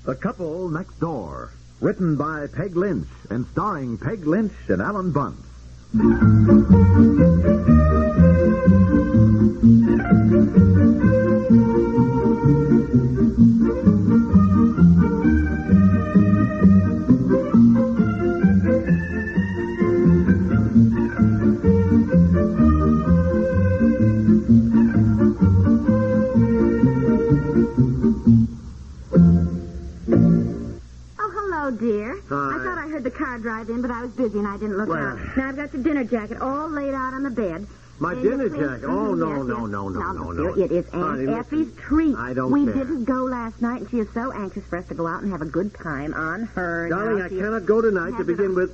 The Couple Next Door. Written by Peg Lynch and starring Peg Lynch and Alan Bunce. Dear. Hi. I thought I heard the car drive in, but I was busy and I didn't look out. Now I've got your dinner jacket all laid out on the bed. My And dinner you please- jacket? Oh, no. Dear, it is Aunt Honey, Effie's treat. I don't We care. didn't go last night, and she is so anxious for us to go out and have a good time on her. Darling, Now, I she- cannot go tonight to has it begin all- with.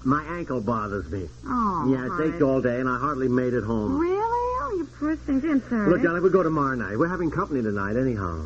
My ankle bothers me. Oh, Yeah, it's ached all day, and I hardly made it home. Really? Oh, you poor thing. I'm sorry. Look, darling, we go tomorrow night. We're having company tonight, anyhow.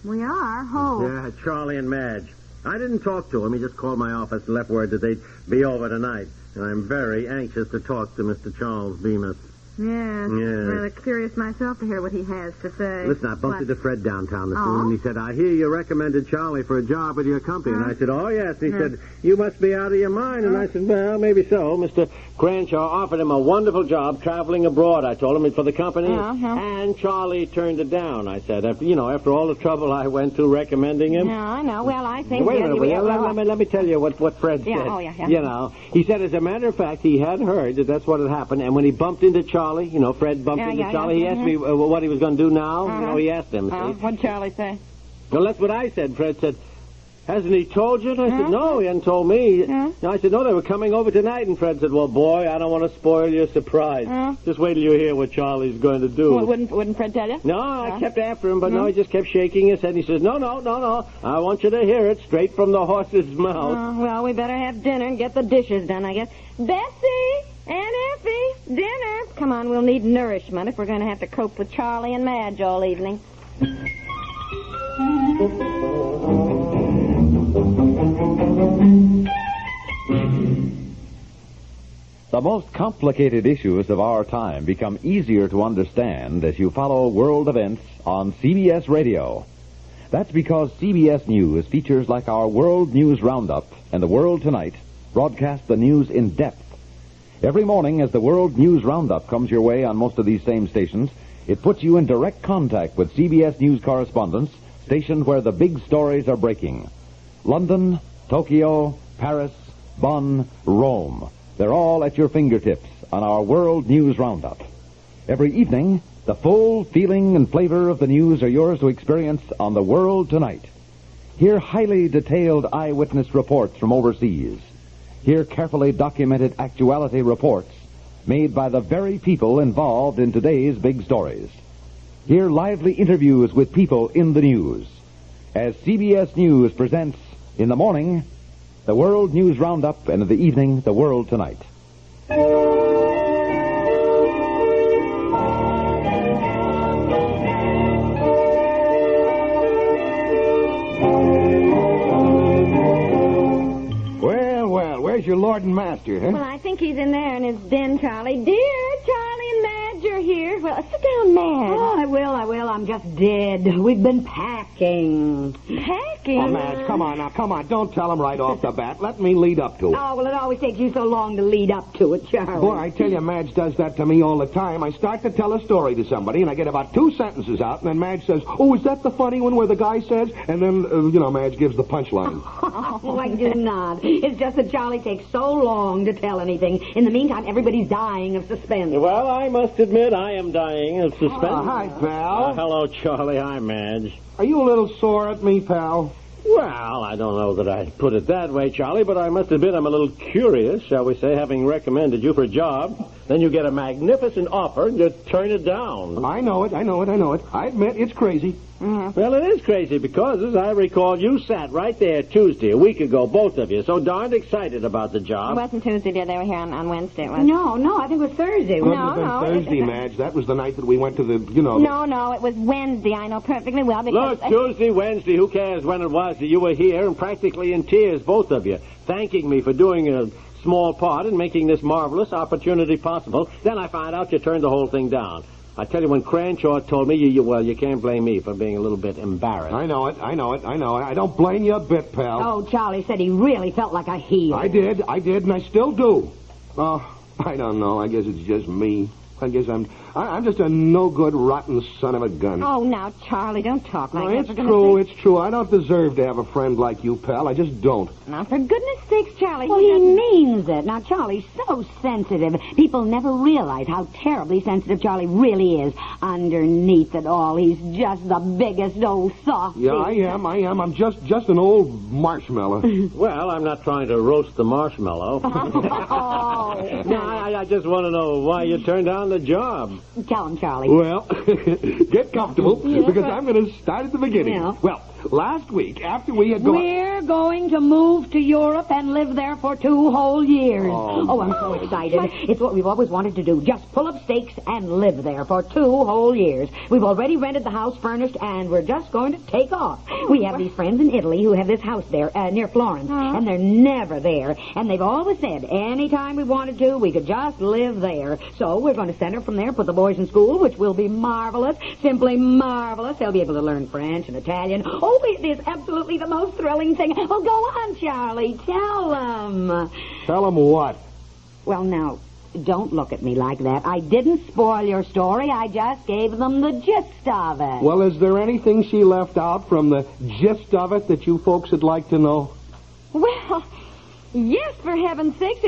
We are? Oh. Yeah, Charlie and Madge. I didn't talk to him. He just called my office and left word that they'd be over tonight. And I'm very anxious to talk to Mr. Charles Bemis. Yes. Yes. Rather curious myself to hear what he has to say. Listen, I bumped What? into Fred downtown this Oh? morning. He said, I hear you recommended Charlie for a job with your company. And I said, oh, yes. And he Huh? said, you must be out of your mind. And I said, well, maybe so. Mr. Cranshaw offered him a wonderful job traveling abroad, I told him, for the company. Uh-huh. And Charlie turned it down, I said. After all the trouble I went to recommending him. No, I know. Well, I think... Wait a minute, will you? well, Let me tell you what Fred Yeah, said. oh, yeah. You know, he said, as a matter of fact, he had heard that that's what had happened. And when he bumped into Charlie, Fred bumped into Charlie, he asked me what he was going to do now. He asked him. See? What'd Charlie say? Well, that's what I said. Fred said, hasn't he told you? And I said, no, he hadn't told me. No, I said, no, they were coming over tonight. And Fred said, well, boy, I don't want to spoil your surprise. Just wait till you hear what Charlie's going to do. Well, wouldn't Fred tell you? No, I kept after him, but no, he just kept shaking his head. And he says, no. I want you to hear it straight from the horse's mouth. Well, we better have dinner and get the dishes done, I guess. Bessie! Aunt Effie! Dinner! Come on, we'll need nourishment if we're going to have to cope with Charlie and Madge all evening. The most complicated issues of our time become easier to understand as you follow world events on CBS Radio. That's because CBS News features like our World News Roundup and The World Tonight broadcast the news in depth. Every morning as the World News Roundup comes your way on most of these same stations, it puts you in direct contact with CBS News correspondents stationed where the big stories are breaking. London, Tokyo, Paris, Bonn, Rome. They're all at your fingertips on our World News Roundup. Every evening, the full feeling and flavor of the news are yours to experience on The World Tonight. Hear highly detailed eyewitness reports from overseas. Hear carefully documented actuality reports made by the very people involved in today's big stories. Hear lively interviews with people in the news. As CBS News presents, in the morning, the World News Roundup, and in the evening, The World Tonight. Well, where's your lord and master, huh? Well, I think he's in there in his den, Charlie. Dear, Charlie and Madge are here. Well, sit down, Madge. Oh, I will. I'm just dead. We've been packing. Packing? Oh, Madge, come on now, come on. Don't tell him right off the bat. Let me lead up to it. Oh, well, it always takes you so long to lead up to it, Charlie. Boy, I tell you, Madge does that to me all the time. I start to tell a story to somebody, and I get about 2 sentences out, and then Madge says, oh, is that the funny one where the guy says? And then, Madge gives the punchline. Oh, I do not. It's just that Charlie takes so long to tell anything. In the meantime, everybody's dying of suspense. Well, I must admit I am dying of suspense. Hi, pal. Hello, Charlie. Hi, Madge. Are you a little sore at me, pal? Well, I don't know that I'd put it that way, Charlie, but I must admit I'm a little curious, shall we say, having recommended you for a job. Then you get a magnificent offer and you turn it down. I know it. I admit it's crazy. Mm-hmm. Well, it is crazy because, as I recall, you sat right there Tuesday, a week ago, both of you, so darned excited about the It job. wasn't Tuesday, dear. They were here on Wednesday. It was. No, I think it was Thursday. It wouldn't have been Thursday, Madge. That was the night that we went to the, No, it was Wednesday. I know perfectly well because... Look, Tuesday, Wednesday, who cares when it was? You were here and practically in tears, both of you, thanking me for doing a small part in making this marvelous opportunity possible. Then I find out you turned the whole thing down. I tell you, when Cranshaw told me, you can't blame me for being a little bit embarrassed. I know it. I don't blame you a bit, pal. Oh, Charlie said he really felt like a heel. I did, and I still do. I don't know. I guess it's just me. I guess I'm just a no-good, rotten son of a gun. Oh, now, Charlie, don't talk like that. It's true. I don't deserve to have a friend like you, pal. I just don't. Now, for goodness sakes, Charlie. Well, he means it. Now, Charlie's so sensitive. People never realize how terribly sensitive Charlie really is. Underneath it all, he's just the biggest old softy. Yeah, I am. I'm just an old marshmallow. Well, I'm not trying to roast the marshmallow. Oh. No, I just want to know why you turned down the job. Tell him, Charlie. Well, get comfortable, because I'm going to start at the beginning. Yeah. Well, last week, after we had gone... We're going to move to Europe and live there for 2 whole years. Oh, I'm so excited. It's what we've always wanted to do. Just pull up stakes and live there for 2 whole years. We've already rented the house furnished, and we're just going to take off. We have these friends in Italy who have this house there, near Florence, and they're never there. And they've always said anytime we wanted to, we could just live there. So we're going to send her from there, put the boys in school, which will be marvelous, simply marvelous. They'll be able to learn French and Italian. Oh, it is absolutely the most thrilling thing. Well, go on, Charlie. Tell them. Tell them what? Well, now, don't look at me like that. I didn't spoil your story. I just gave them the gist of it. Well, is there anything she left out from the gist of it that you folks would like to know? Well, yes, for heaven's sakes.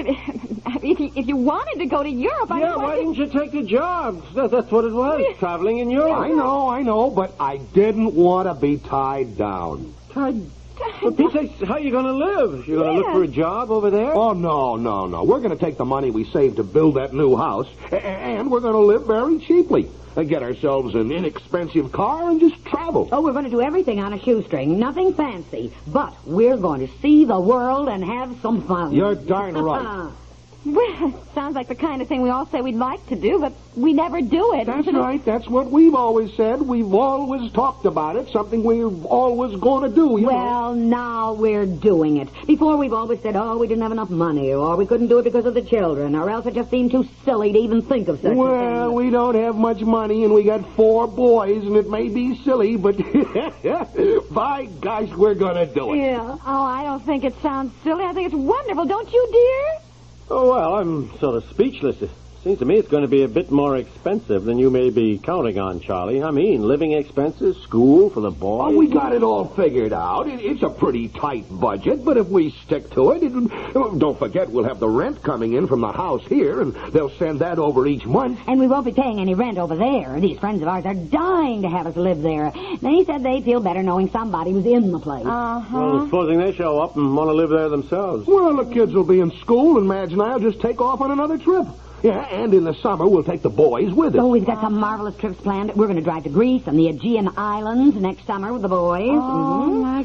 If you wanted to go to Europe, Why didn't you take a job? That's what it was, traveling in Europe. I know, but I didn't want to be tied down. For Pete's sake, how are you going to live? You're going to look for a job over there? Oh, no. We're going to take the money we saved to build that new house, and we're going to live very cheaply. And get ourselves an inexpensive car and just travel. Oh, we're going to do everything on a shoestring. Nothing fancy. But we're going to see the world and have some fun. You're darn right. Well, it sounds like the kind of thing we all say we'd like to do, but we never do it. That's right. That's what we've always said. We've always talked about it. Something we're always going to do. Well, now we're doing it. Before, we've always said, we didn't have enough money, or we couldn't do it because of the children, or else it just seemed too silly to even think of such a thing. Well, we don't have much money, and we got 4 boys, and it may be silly, but by gosh, we're going to do it. Yeah. Oh, I don't think it sounds silly. I think it's wonderful. Don't you, dear? Oh, well, I'm sort of speechless. It seems to me it's going to be a bit more expensive than you may be counting on, Charlie. I mean, living expenses, school for the boys. Oh, we got it all figured out. It's a pretty tight budget, but if we stick to it, don't forget we'll have the rent coming in from the house here, and they'll send that over each month. And we won't be paying any rent over there. These friends of ours are dying to have us live there. They said they'd feel better knowing somebody was in the place. Well, supposing they show up and want to live there themselves. Well, the kids will be in school, and Madge and I'll just take off on another trip. Yeah, and in the summer, we'll take the boys with us. Oh, we've got some marvelous trips planned. We're going to drive to Greece and the Aegean Islands next summer with the boys.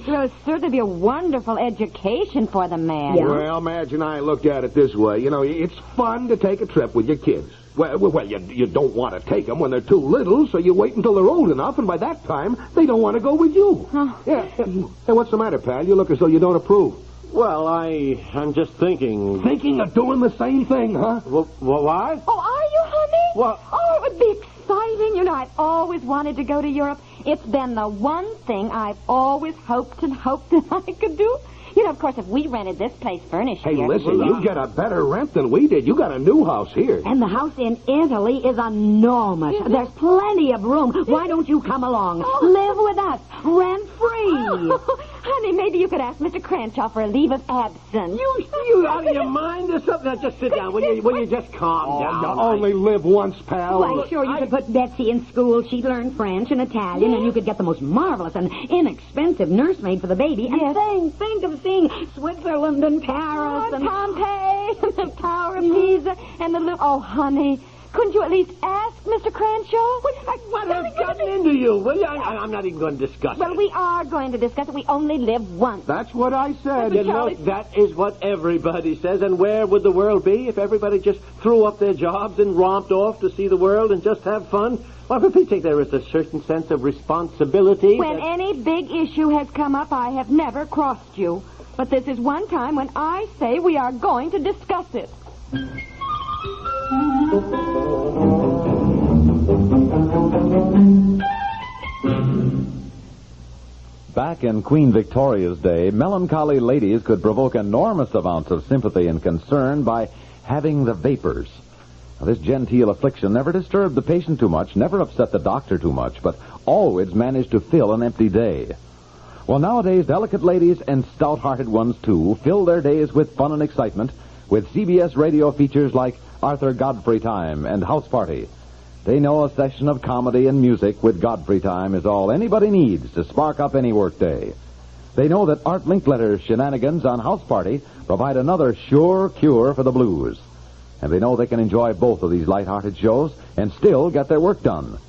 It'll certainly be a wonderful education for the man. Yeah. Well, Madge and I looked at it this way. You know, it's fun to take a trip with your kids. Well, you don't want to take them when they're too little, so you wait until they're old enough, and by that time, they don't want to go with you. Yeah. Hey, what's the matter, pal? You look as though you don't approve. Well, I'm just thinking... Thinking of doing the same thing, huh? What? Oh, are you, honey? What? Oh, it would be exciting. You know, I've always wanted to go to Europe. It's been the one thing I've always hoped that I could do. You know, of course, if we rented this place furnished Hey, here... listen, you get a better rent than we did. You got a new house here. And the house in Italy is enormous. There's plenty of room. Why don't you come along? Live with us, rent-free. Honey, maybe you could ask Mr. Cranshaw for a leave of absence. You out of your mind or something? Now, just sit down. Will you just calm down? You only live once, pal. Why, sure, you could put Betsy in school. She'd learn French and Italian, and you could get the most marvelous and inexpensive nursemaid for the baby. And think of seeing Switzerland and Paris and Pompeii and the Tower of Pisa and the little... Oh, honey, couldn't you at least ask Mr. Cranshaw? What has gotten into you? Well, I'm not even going to discuss Well, it. we are going to discuss it. We only live once. That's what I said. You know, that is what everybody says. And where would the world be if everybody just threw up their jobs and romped off to see the world and just have fun? Well, for Pete's sake, there is a certain sense of responsibility. When any big issue has come up, I have never crossed you. But this is one time when I say we are going to discuss it. Back in Queen Victoria's day, melancholy ladies could provoke enormous amounts of sympathy and concern by having the vapors. Now, this genteel affliction never disturbed the patient too much, never upset the doctor too much, but always managed to fill an empty day. Well, nowadays, delicate ladies and stout-hearted ones, too, fill their days with fun and excitement with CBS radio features like Arthur Godfrey Time and House Party. They know a session of comedy and music with Godfrey Time is all anybody needs to spark up any workday. They know that Art Linkletter's shenanigans on House Party provide another sure cure for the blues. And they know they can enjoy both of these light-hearted shows and still get their work done.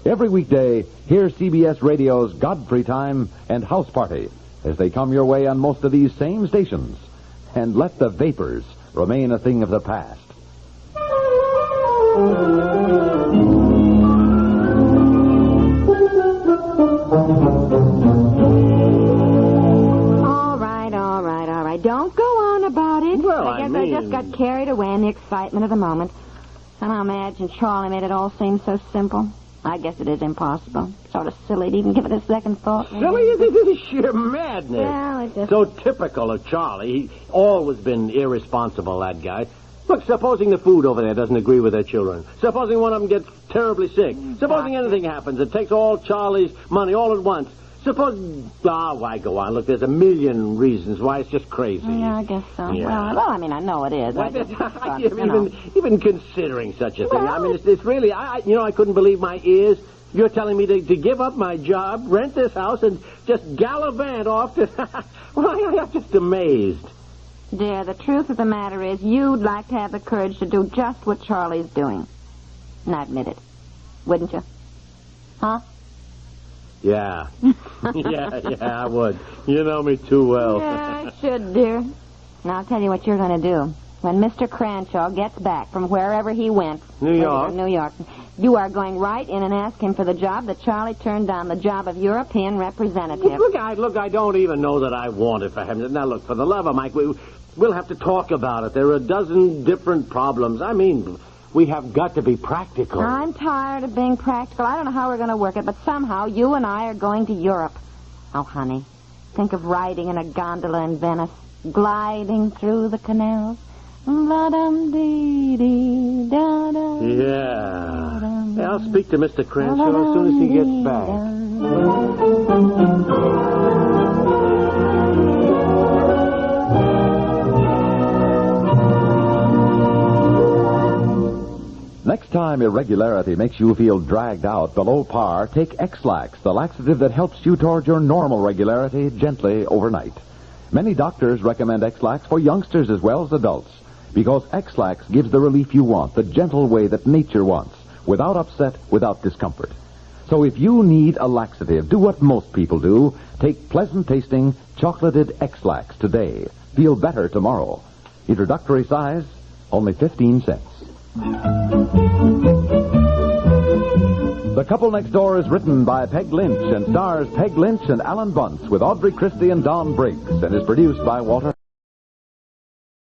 Every weekday, hear CBS Radio's Godfrey Time and House Party as they come your way on most of these same stations. And let the vapors remain a thing of the past. All right. Don't go on about it. Well, I guess I just got carried away in the excitement of the moment. And I imagine Charlie made it all seem so simple. I guess it is impossible. Sort of silly to even give it a second thought. Silly? This is sheer madness. Well, it's just... So typical of Charlie. He's always been irresponsible, that guy. Look, supposing the food over there doesn't agree with their children. Supposing one of them gets terribly sick. Supposing anything happens. It takes all Charlie's money all at once. Suppose... why go on? Look, there's a million reasons why it's just crazy. Yeah, I guess so. Yeah. Well, I mean, I know it is. Even considering such a thing. I mean, it's really... I couldn't believe my ears. You're telling me to give up my job, rent this house, and just gallivant off to... Well, I'm just amazed. Dear, the truth of the matter is you'd like to have the courage to do just what Charlie's doing. And I admit it. Wouldn't you? Huh? Yeah. yeah, I would. You know me too well. Yeah, I should, dear. Now, I'll tell you what you're going to do. When Mr. Cranshaw gets back from wherever he went... New York, you are going right in and ask him for the job that Charlie turned down, the job of European representative. Look, I don't even know that I want it for him. Now, look, for the love of Mike, we'll have to talk about it. There are a dozen different problems. I mean... We have got to be practical. I'm tired of being practical. I don't know how we're going to work it, but somehow you and I are going to Europe. Oh, honey, think of riding in a gondola in Venice, gliding through the canals. La-dum-dee-dee-da-da. Yeah, I'll speak to Mr. Cranshaw as soon as he gets back. Next time irregularity makes you feel dragged out below par, take X-Lax, the laxative that helps you toward your normal regularity gently overnight. Many doctors recommend X-Lax for youngsters as well as adults because X-Lax gives the relief you want, the gentle way that nature wants, without upset, without discomfort. So if you need a laxative, do what most people do. Take pleasant-tasting chocolated X-Lax today. Feel better tomorrow. Introductory size, only 15 cents. The Couple Next Door is written by Peg Lynch and stars Peg Lynch and Alan Bunce with Audrey Christie and Don Briggs and is produced by Walter